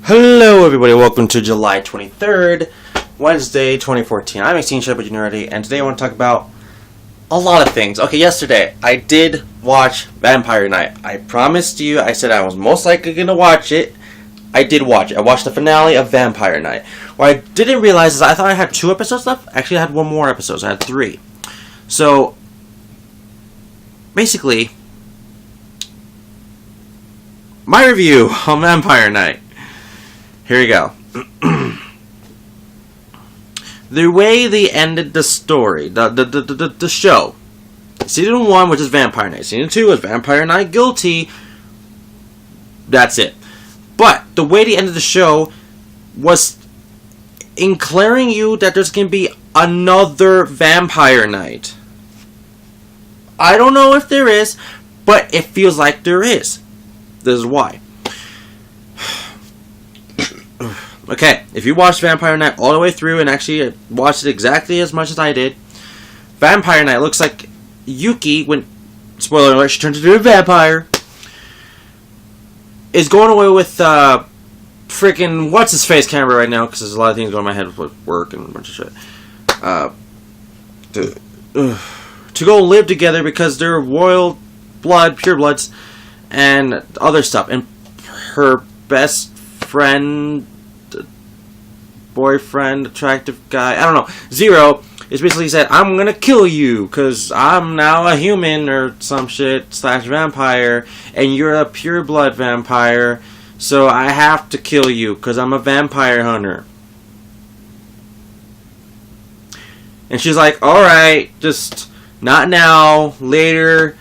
Hello everybody, welcome to July 23rd, Wednesday, 2014. I'm Sheik, and today I want to talk about a lot of things. Okay, yesterday, I did watch Vampire Night. I promised you, I said I was most likely going to watch it. I did watch it. I watched the finale of Vampire Night. What I didn't realize is I thought I had 2 episodes left. Actually, I had 1 more episode. I had 3. So, basically, my review on Vampire Night. Here we go. The way they ended the story, the show. Season 1, which is Vampire Night. Season 2 is Vampire Night Guilty. That's it. But the way they ended the show was declaring you that there's going to be another Vampire Night. I don't know if there is, but it feels like there is. This is why. Okay, if you watched Vampire Night all the way through and actually watched it exactly as much as I did, Vampire Night looks like Yuki, when, spoiler alert, she turns into a vampire, is going away with freaking what's-his-face camera right now, because there's a lot of things going in my head with work and a bunch of shit. To go live together because they're royal blood, pure bloods, and other stuff. And her best friend, boyfriend, attractive guy, I don't know, Zero, is basically said, I'm gonna kill you, because I'm now a human, or some shit, / vampire, and you're a pure blood vampire, so I have to kill you, because I'm a vampire hunter. And she's like, alright, just not now, later,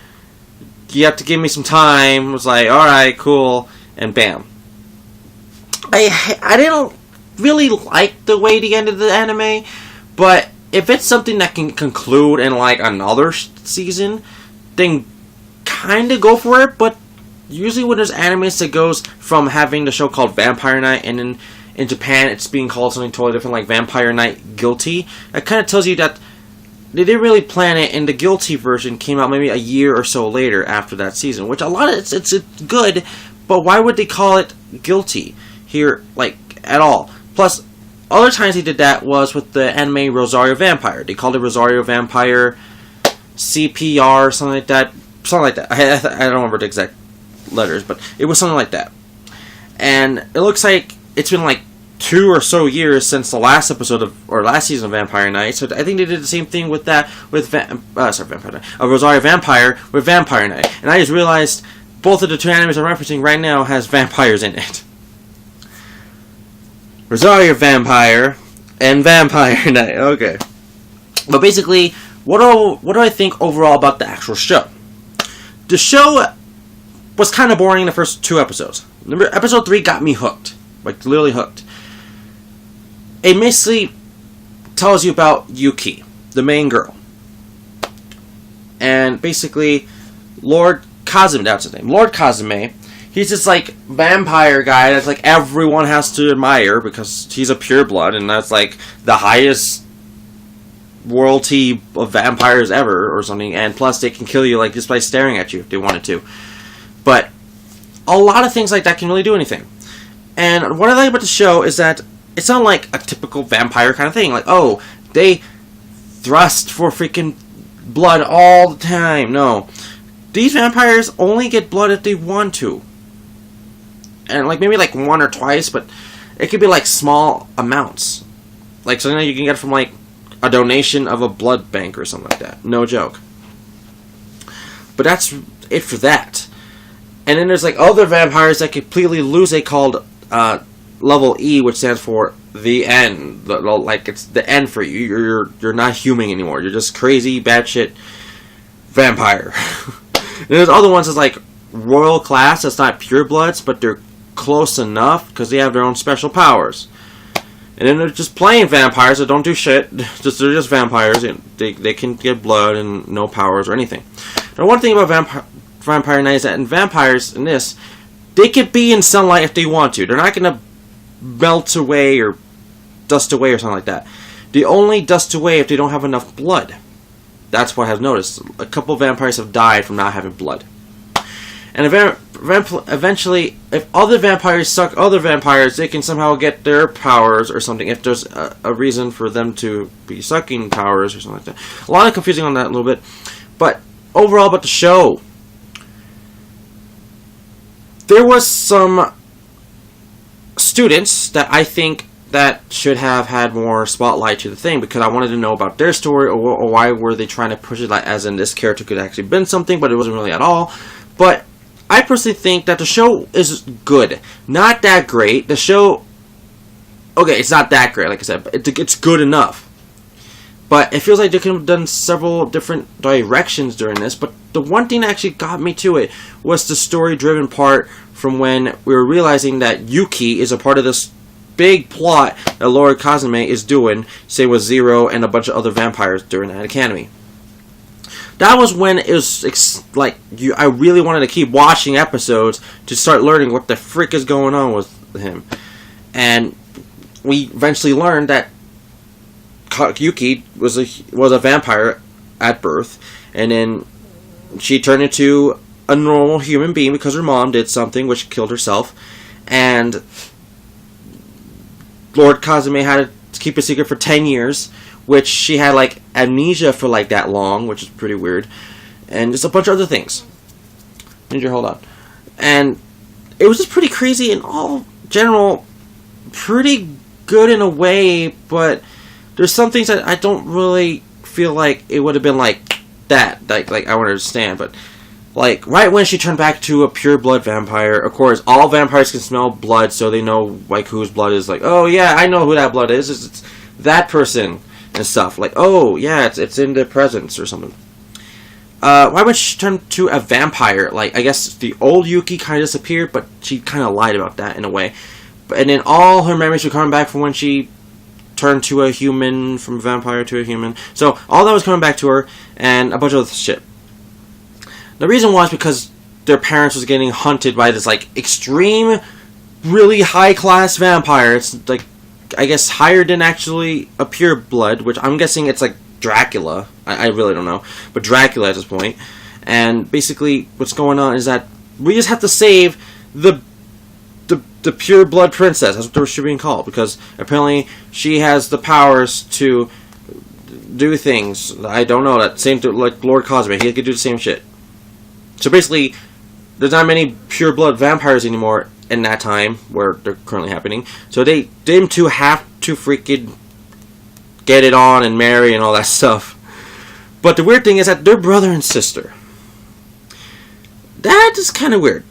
you have to give me some time. I was like, alright, cool, and bam. I didn't really like the way they ended the anime, but if it's something that can conclude in like another season, then kind of go for it. But usually when there's animes that goes from having the show called Vampire Night, and in Japan it's being called something totally different, like Vampire Night Guilty, it kind of tells you that they didn't really plan it, and the Guilty version came out maybe a year or so later after that season, which a lot of it's good, but why would they call it Guilty here, like, at all? Plus, other times they did that was with the anime Rosario Vampire. They called it Rosario Vampire CPR or something like that. Something like that. I don't remember the exact letters, but it was something like that. And it looks like it's been like 2 or so years since the last episode of, or last season of Vampire Night. So I think they did the same thing with that, with Vampire Night. Rosario Vampire with Vampire Night. And I just realized both of the 2 animes I'm referencing right now has vampires in it. Rosario Vampire and Vampire Night. Okay. But basically, what do I think overall about the actual show? The show was kind of boring in the first 2 episodes. Episode 3 got me hooked. Like, literally hooked. It basically tells you about Yuki, the main girl. And basically, Lord Kazumi, that's his name. Lord Kazumi. He's this, like, vampire guy that's, like, everyone has to admire because he's a pure blood, and that's, like, the highest royalty of vampires ever, or something, and plus they can kill you, like, just by staring at you if they wanted to. But a lot of things like that can really do anything. And what I like about the show is that it's not like a typical vampire kind of thing. Like, oh, they thrust for freaking blood all the time. No. These vampires only get blood if they want to. And like maybe like 1 or twice, but it could be like small amounts. Like something that you can get from like a donation of a blood bank or something like that. No joke. But that's it for that. And then there's like other vampires that completely lose it, called level E, which stands for the end. Like it's the end for you. You're not human anymore. You're just crazy, batshit vampire. And there's other ones that's like royal class. That's not pure bloods, but they're close enough because they have their own special powers. And then they're just plain vampires that don't do shit. They're just vampires. They can get blood and no powers or anything. Now, one thing about Vampire Night is that in vampires in this, they can be in sunlight if they want to. They're not going to melt away or dust away or something like that. They only dust away if they don't have enough blood. That's what I've noticed. A couple of vampires have died from not having blood. And eventually, if other vampires suck other vampires, they can somehow get their powers or something, if there's a reason for them to be sucking powers or something like that. A lot of confusing on that a little bit. But overall about the show, there was some students that I think that should have had more spotlight to the thing, because I wanted to know about their story, or why were they trying to push it, like, as in this character could actually been something, but it wasn't really at all. But I personally think that the show is good. Not that great. The show, okay, it's not that great, like I said, but it's good enough. But it feels like they could have done several different directions during this. But the one thing that actually got me to it was the story-driven part, from when we were realizing that Yuki is a part of this big plot that Lord Kazame is doing, say with Zero and a bunch of other vampires during that academy. That was when it was I really wanted to keep watching episodes to start learning what the frick is going on with him. And we eventually learned that Yuki was a vampire at birth, and then she turned into a normal human being because her mom did something which killed herself, and Lord Kazame had to keep a secret for 10 years, which she had like amnesia for like that long, which is pretty weird, and just a bunch of other things. Ginger, hold on. And it was just pretty crazy in all general, pretty good in a way, but there's some things that I don't really feel like it would have been like that, like I want to understand, but like right when she turned back to a pure blood vampire, of course all vampires can smell blood, so they know like whose blood is, like, oh yeah, I know who that blood is, it's that person and stuff, like, oh yeah, it's in the presence or something. Why would she turn to a vampire? Like, I guess the old Yuki kind of disappeared, but she kind of lied about that in a way. And then all her memories were coming back from when she turned to a human, from a vampire to a human. So all that was coming back to her, and a bunch of other shit. The reason was because their parents was getting hunted by this like extreme, really high class vampire. It's like, I guess, higher than actually a pure blood, which I'm guessing it's like Dracula. I really don't know, but Dracula at this point. And basically what's going on is that we just have to save the pure blood princess. That's what she's being called, because apparently she has the powers to do things. I don't know, that same to like Lord Kazame, he could do the same shit. So basically there's not many pure blood vampires anymore in that time where they're currently happening, so them two have to freaking get it on and marry and all that stuff. But the weird thing is that they're brother and sister. That is kind of weird.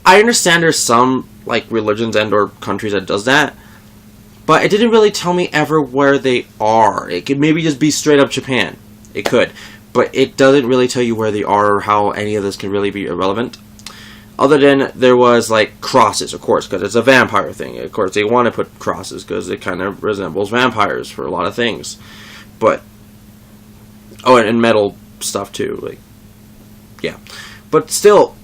I understand there's some like religions and or countries that does that, but it didn't really tell me ever where they are. It could maybe just be straight up Japan. It could, but it doesn't really tell you where they are or how any of this can really be irrelevant. Other than there was like crosses, of course, because it's a vampire thing. Of course, they want to put crosses because it kind of resembles vampires for a lot of things. But oh, and metal stuff too. Like, yeah, but still,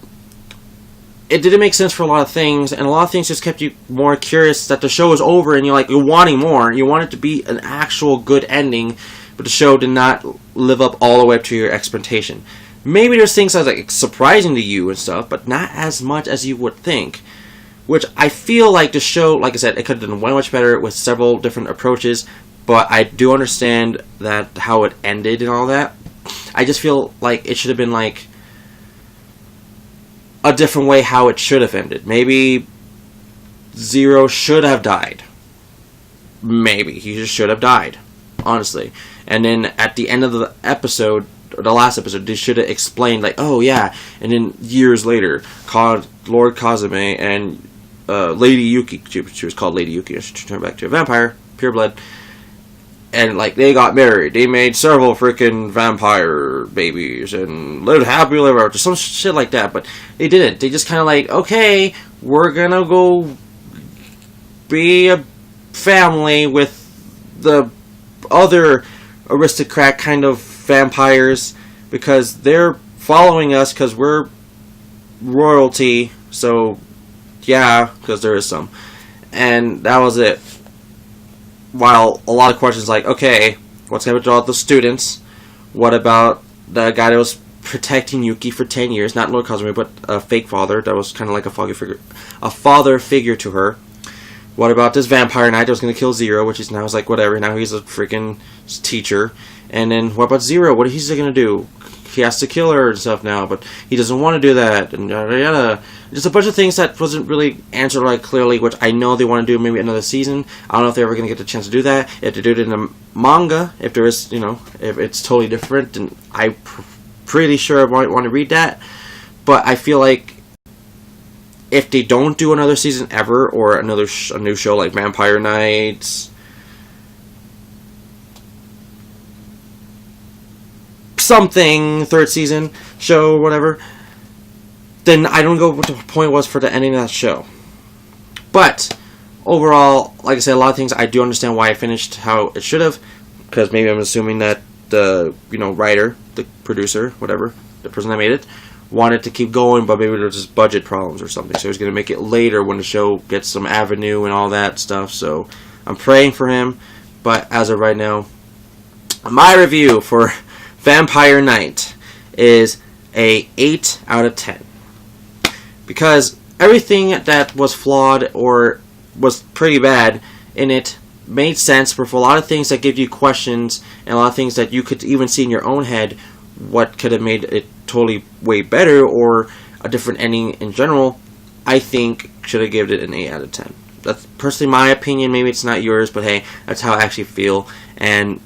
it didn't make sense for a lot of things, and a lot of things just kept you more curious that the show is over, and you're wanting more. You want it to be an actual good ending, but the show did not live up all the way up to your expectation. Maybe there's things that's like surprising to you and stuff, but not as much as you would think. Which I feel like the show, like I said, it could have done way much better with several different approaches, but I do understand that how it ended and all that. I just feel like it should have been like a different way how it should have ended. Maybe Zero should have died. Maybe he just should have died, honestly. And then at the end of the episode, or the last episode, they should have explained, like, oh yeah, and then years later, called Lord Kazame and Lady Yuki, she was called Lady Yuki, she turned back to a vampire, pure blood, and like they got married, they made several freaking vampire babies, and lived happily ever after, some shit like that, but they didn't. They just kind of like, okay, we're gonna go be a family with the other aristocrat kind of vampires, because they're following us because we're royalty, so yeah, because there is some. And that was it. While a lot of questions like, okay, what's going to be with all the students? What about the guy that was protecting Yuki for 10 years, not Lord Kazumi, but a fake father that was kind of like a father figure to her. What about this vampire knight that was going to kill Zero, which is now is like whatever, now he's a freaking teacher. And then what about Zero? What is he going to do? He has to kill her and stuff now, but he doesn't want to do that, and yada yada. Just a bunch of things that wasn't really answered like clearly, which I know they want to do maybe another season. I don't know if they're ever going to get the chance to do that. If they do it in the manga, if there is, if it's totally different, then I'm pretty sure I might want to read that. But I feel like if they don't do another season ever, or a new show like Vampire Knights, something, third season show, whatever, then I don't know what the point was for the ending of that show. But overall, like I said, a lot of things I do understand why I finished how it should have, because maybe I'm assuming that the writer, the producer, whatever, the person that made it, wanted to keep going, but maybe there was just budget problems or something, so he was going to make it later when the show gets some avenue and all that stuff. So I'm praying for him, but as of right now, my review for Vampire Knight is a 8 out of 10. Because everything that was flawed or was pretty bad in it made sense, but for a lot of things that give you questions, and a lot of things that you could even see in your own head what could have made it totally way better or a different ending in general, I think should have given it an 8 out of 10. That's personally my opinion. Maybe it's not yours, but hey, that's how I actually feel. And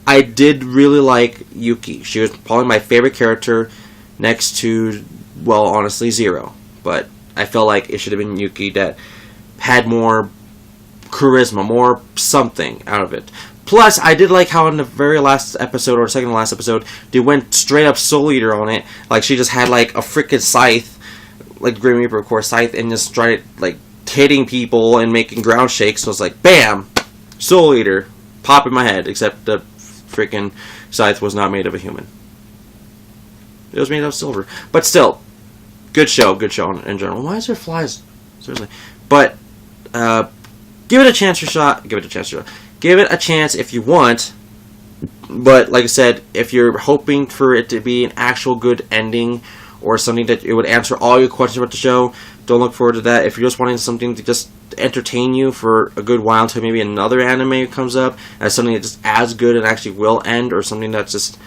I did really like Yuki. She was probably my favorite character next to, well, honestly, Zero. But I felt like it should have been Yuki that had more charisma, more something out of it. Plus, I did like how in the very last episode, or second to last episode, they went straight up Soul Eater on it. Like, she just had, like, a freaking scythe, like Grim Reaper, of course, scythe, and just started, like, hitting people and making ground shakes. So it's like, bam! Soul Eater. Pop in my head, except the freaking scythe was not made of a human. It was made of silver. But still, good show in general. Why is there flies? Seriously. But, give it a chance or shot. Give it a chance if you want. But, like I said, if you're hoping for it to be an actual good ending, or something that it would answer all your questions about the show, don't look forward to that. If you're just wanting something to just entertain you for a good while until maybe another anime comes up, as something that's just as good and actually will end, or something that's just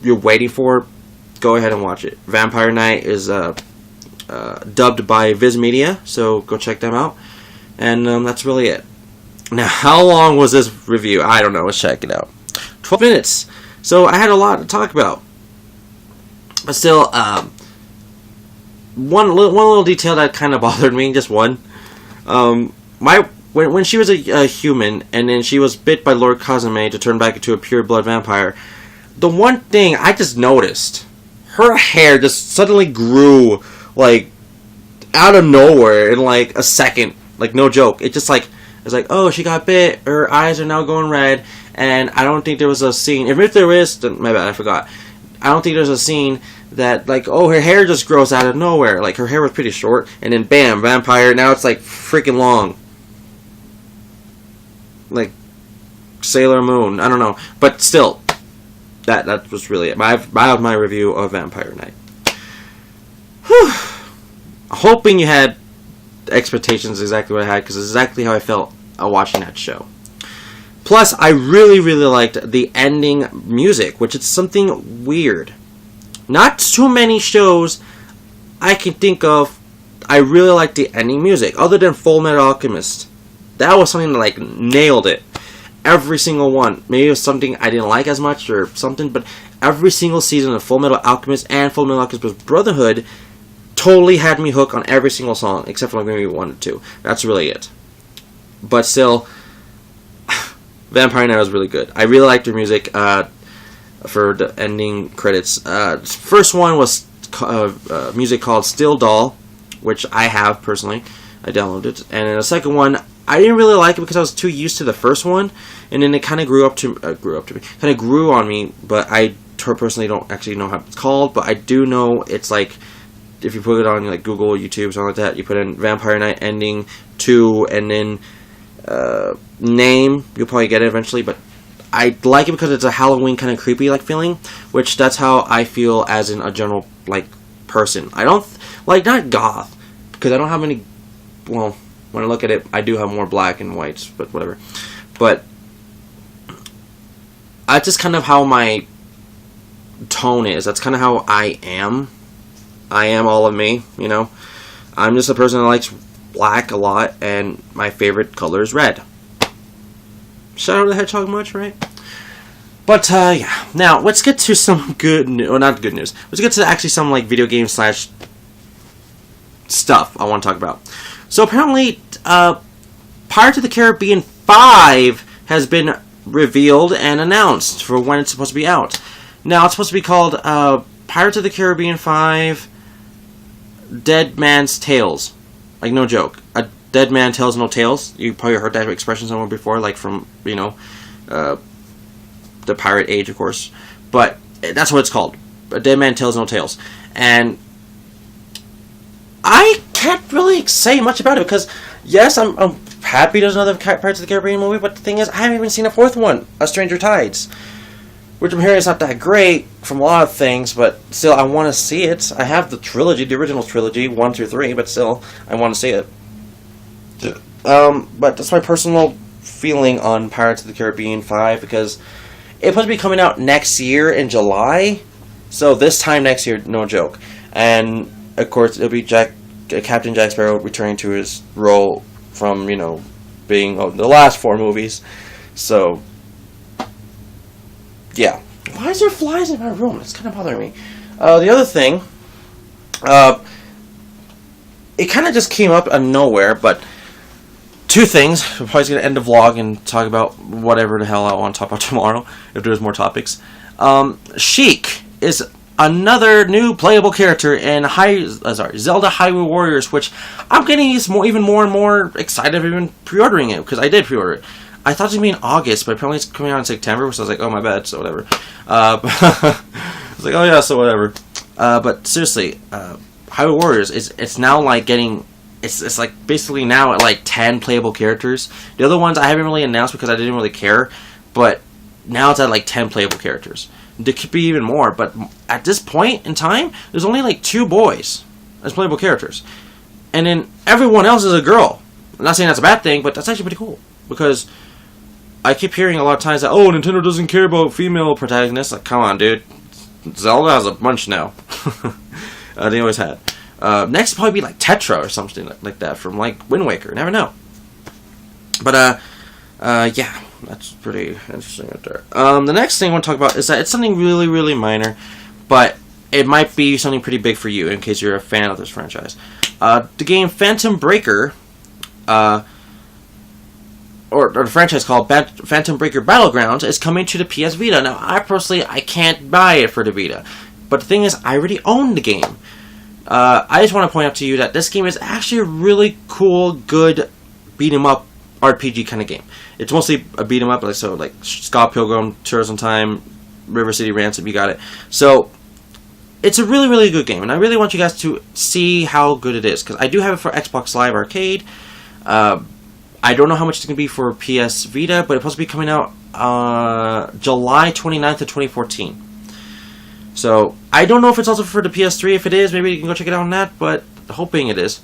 you're waiting for, go ahead and watch it. Vampire Knight is dubbed by Viz Media, so go check them out. And that's really it. Now, how long was this review? I don't know. Let's check it out. 12 minutes. So I had a lot to talk about. But still, one little detail that kind of bothered me, just one. When she was a human, and then she was bit by Lord Kazumi to turn back into a pure blood vampire, the one thing I just noticed, her hair just suddenly grew, like, out of nowhere in, like, a second. Like, no joke. It's like, oh, she got bit, her eyes are now going red, and I don't think there was a scene, if there is, then, my bad, I forgot. I don't think there's a scene that, like, oh, her hair just grows out of nowhere. Like, her hair was pretty short, and then bam, vampire, now it's, like, freaking long. Like, Sailor Moon, I don't know. But still, that was really it. My review of Vampire Knight. Whew. Hoping you had expectations exactly what I had, because it's exactly how I felt watching that show. Plus, I really, really liked the ending music, which is something weird. Not too many shows I can think of I really liked the ending music, other than Full Metal Alchemist. That was something that, like, nailed it. Every single one. Maybe it was something I didn't like as much or something, but every single season of Full Metal Alchemist and Full Metal Alchemist Brotherhood totally had me hooked on every single song, except for like maybe 1 or 2. That's really it. But still, Vampire Knight was really good. I really liked their music for the ending credits. First one was music called Still Doll, which I have personally. I downloaded it. And then the second one, I didn't really like it because I was too used to the first one, and then it kind of grew on me. But I personally don't actually know how it's called, but I do know it's like, if you put it on like Google, YouTube, something like that, you put in Vampire Knight ending 2 and then name, you'll probably get it eventually. But I like it because it's a Halloween kind of creepy like feeling, which that's how I feel as in a general like person. I don't like not goth because I don't have any. Well, when I look at it, I do have more black and whites, but whatever. But that's just kind of how my tone is. That's kind of how I am. I am all of me, you know. I'm just a person that likes black a lot, and my favorite color is red. Shadow the Hedgehog much, right? But, yeah. Now, let's get to some good news. Well, not good news. Let's get to actually some, like, video game / stuff I want to talk about. So, apparently, Pirates of the Caribbean 5 has been revealed and announced for when it's supposed to be out. Now, it's supposed to be called, Pirates of the Caribbean 5 Dead Man's Tales. Like, no joke. A dead man tells no tales. You probably heard that expression somewhere before, like from, you know, the pirate age, of course. But that's what it's called. A dead man tells no tales. And I can't really say much about it because, yes, I'm happy there's another Pirates of the Caribbean movie, but the thing is, I haven't even seen a fourth one, A Stranger Tides. Which I'm hearing is not that great from a lot of things, but still, I want to see it. I have the trilogy, the original trilogy, 1 through 3, but still, I want to see it. But that's my personal feeling on Pirates of the Caribbean 5, because it's supposed to be coming out next year in July, so this time next year, no joke. And, of course, it'll be Captain Jack Sparrow returning to his role from, you know, being the last 4 movies, so yeah. Why is there flies in my room? It's kind of bothering me. The other thing, it kind of just came up out of nowhere, but 2 things. We're probably going to end the vlog and talk about whatever the hell I want to talk about tomorrow, if there's more topics. Sheik is another new playable character in Zelda Hyrule Warriors, which I'm getting even more and more excited of even pre-ordering it, because I did pre-order it. I thought it was going to be in August, but apparently it's coming out in September, so I was like, oh, my bad, so whatever. I was like, oh, yeah, so whatever. But seriously, Hyrule Warriors, it's now, like, getting... It's like, basically now at, like, 10 playable characters. The other ones I haven't really announced because I didn't really care, but now it's at, like, 10 playable characters. There could be even more, but at this point in time, there's only, like, 2 boys as playable characters. And then everyone else is a girl. I'm not saying that's a bad thing, but that's actually pretty cool, because I keep hearing a lot of times that, oh, Nintendo doesn't care about female protagonists. Like, come on, dude. Zelda has a bunch now. They always had. Next will probably be like Tetra or something like that from like Wind Waker. Never know. But, yeah. That's pretty interesting right there. The next thing I want to talk about is that it's something really, really minor, but it might be something pretty big for you in case you're a fan of this franchise. The game Phantom Breaker, or the franchise called Phantom Breaker Battlegrounds, is coming to the PS Vita. Now, I can't buy it for the Vita. But the thing is, I already own the game. I just want to point out to you that this game is actually a really cool, good beat-em-up RPG kind of game. It's mostly a beat-em-up, like Scott Pilgrim, Tourism Time, River City Ransom, you got it. So, it's a really, really good game, and I really want you guys to see how good it is, because I do have it for Xbox Live Arcade. I don't know how much it's going to be for PS Vita, but it's supposed to be coming out July 29th of 2014. So, I don't know if it's also for the PS3. If it is, maybe you can go check it out on that, but hoping it is.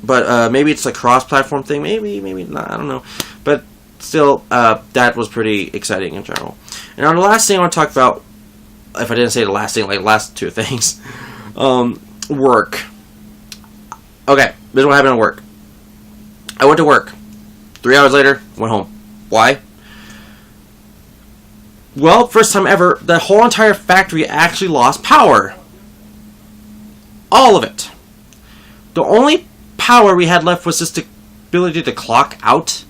But maybe it's a cross-platform thing. Maybe not. I don't know. But still, that was pretty exciting in general. And now the last thing I want to talk about, if I didn't say the last thing, like last 2 things, work. Okay, this is what happened at work. I went to work. 3 hours later, went home. Why? Well, first time ever, the whole entire factory actually lost power. All of it. The only power we had left was just the ability to clock out,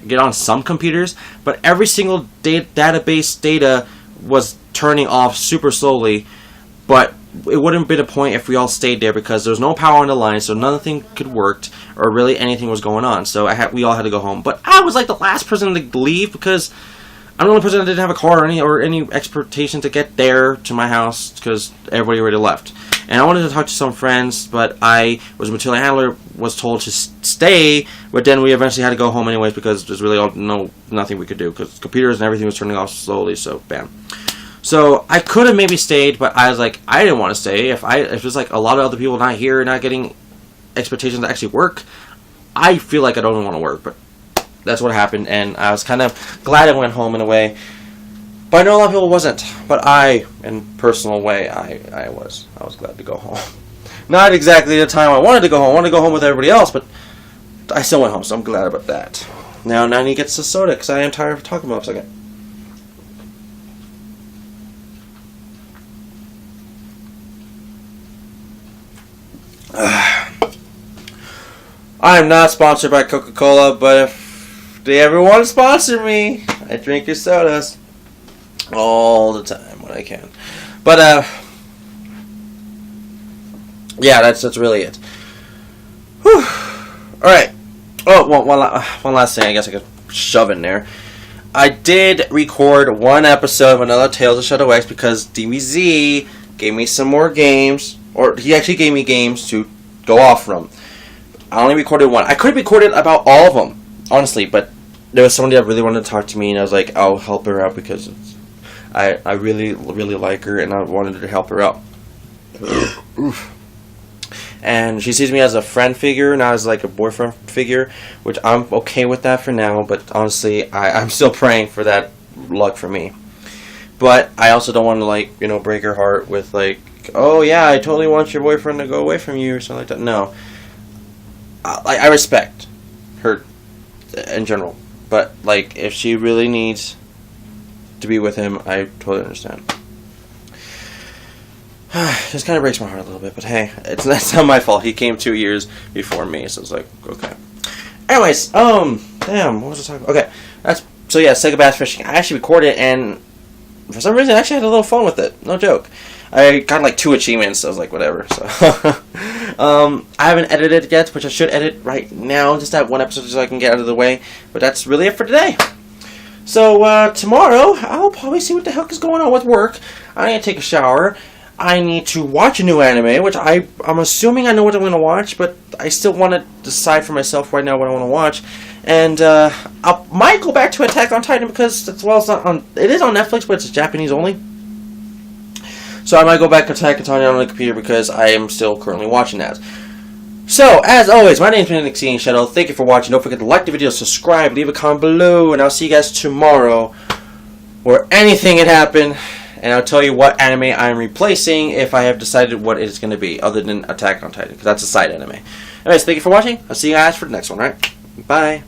get on some computers, but every single database data was turning off super slowly, but it wouldn't have been a point if we all stayed there because there was no power on the line, so nothing could work, or really anything was going on, so we all had to go home. But I was like the last person to leave because I'm the only person that didn't have a car or any expectation to get there to my house because everybody already left. And I wanted to talk to some friends, but I was a material handler, was told to stay, but then we eventually had to go home anyways because there's really nothing we could do because computers and everything was turning off slowly, so bam. So I could have maybe stayed, but I was like, I didn't want to stay. If there's like a lot of other people not here, not getting expectations to actually work, I feel like I don't want to work, but that's what happened, and I was kind of glad I went home in a way. But I know a lot of people wasn't. But I, in personal way, I was glad to go home. Not exactly the time I wanted to go home. I wanted to go home with everybody else, but I still went home, so I'm glad about that. Now Nani gets the soda, because I am tired of talking about it for a second. I am not sponsored by Coca-Cola, but if they ever want to sponsor me, I drink your sodas all the time when I can. But yeah, that's really it. Whew. All right. Oh, one last thing. I guess I could shove in there. I did record one episode of another Tales of Shadow X because DBZ gave me some more games, or he actually gave me games to go off from. I only recorded one. I could have recorded about all of them, honestly, but there was somebody that really wanted to talk to me, and I was like, I'll help her out because I really, really like her, and I wanted to help her out. And she sees me as a friend figure, not as like a boyfriend figure, which I'm okay with that for now, but honestly, I'm still praying for that luck for me. But I also don't want to, like, break her heart with, like, oh yeah, I totally want your boyfriend to go away from you, or something like that. No. I respect her in general, but like if she really needs to be with him, I totally understand. Just kind of breaks my heart a little bit, but hey, that's not my fault. He came 2 years before me, so it's like, okay. Anyways, damn, what was I talking about? Okay, so yeah, Sega Bass Fishing. I actually recorded it, and for some reason I actually had a little fun with it. No joke. I got like 2 achievements, so I was like, whatever. So, I haven't edited it yet, which I should edit right now, just that one episode so I can get out of the way. But that's really it for today. So, tomorrow, I'll probably see what the heck is going on with work. I need to take a shower. I need to watch a new anime, which I'm assuming I know what I'm going to watch, but I still want to decide for myself right now what I want to watch. And I might go back to Attack on Titan because, it is on Netflix, but it's Japanese only. So I might go back to Attack on Titan on the computer because I am still currently watching that. So, as always, my name is Nick Shadow. Thank you for watching. Don't forget to like the video, subscribe, leave a comment below, and I'll see you guys tomorrow where anything can happen. And I'll tell you what anime I'm replacing if I have decided what it's going to be, other than Attack on Titan, because that's a side anime. Anyways, thank you for watching. I'll see you guys for the next one, alright? Bye.